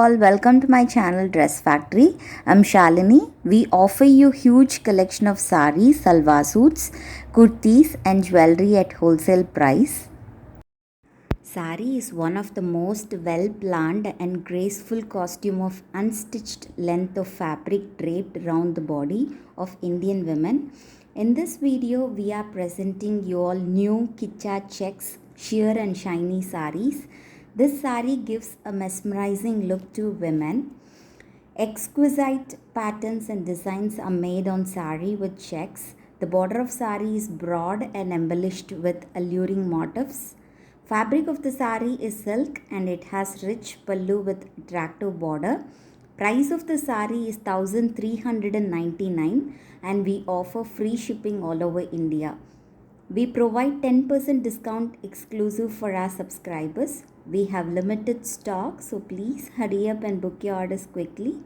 all, welcome to my channel Dress Factory. I'm Shalini. We offer you huge collection of sarees, salwar suits, kurtis and jewelry at wholesale price. Saree is one of the most well-planned and graceful costume of unstitched length of fabric draped around the body of Indian women. In this video, we are presenting you all new kitcha checks, sheer and shiny sarees. This saree gives a mesmerizing look to women. Exquisite patterns and designs are made on saree with checks. The border of saree is broad and embellished with alluring motifs. Fabric of the saree is silk and it has rich pallu with attractive border. Price of the saree is 1399 and we offer free shipping all over India. We provide 10% discount exclusive for our subscribers. We have limited stock, so please hurry up and book your orders quickly.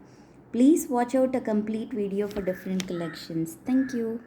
Please watch out a complete video for different collections. Thank you.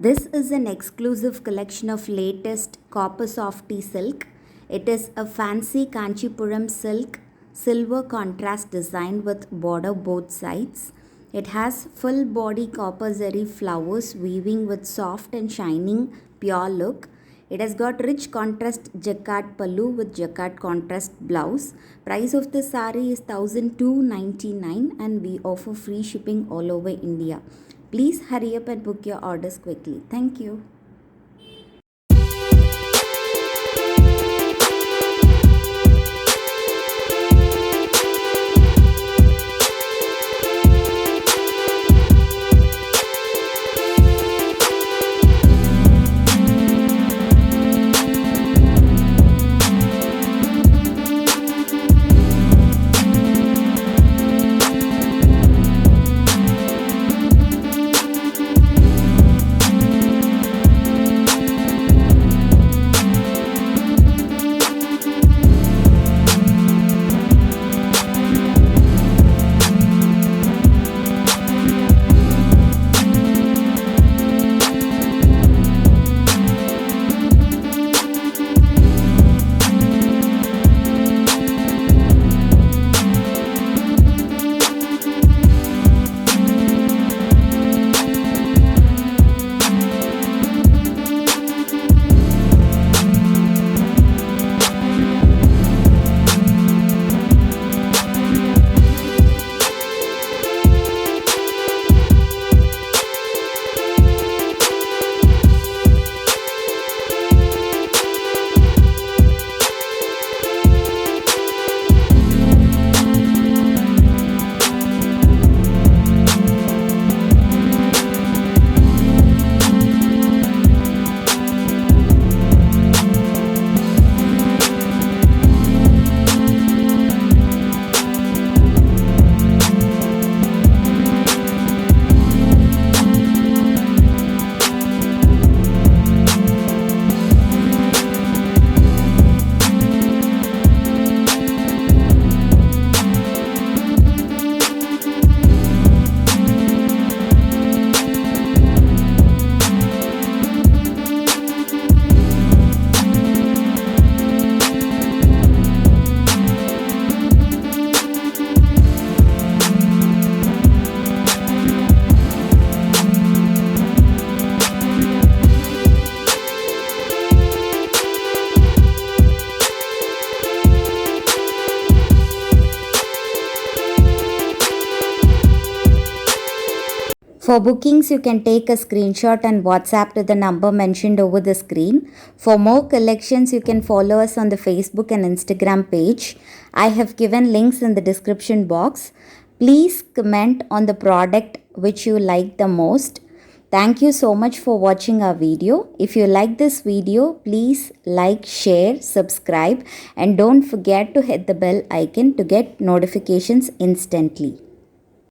This is an exclusive collection of latest copper softy silk. It is a fancy Kanchipuram silk, silver contrast design with border both sides. It has full body copper zari flowers weaving with soft and shining pure look. It has got rich contrast jacquard pallu with jacquard contrast blouse. Price of the saree is 1299 and we offer free shipping all over India. Please hurry up and book your orders quickly. Thank you. For bookings, you can take a screenshot and WhatsApp to the number mentioned over the screen. For more collections, you can follow us on the Facebook and Instagram page. I have given links in the description box. Please comment on the product which you like the most. Thank you so much for watching our video. If you like this video, please like, share, subscribe, and don't forget to hit the bell icon to get notifications instantly.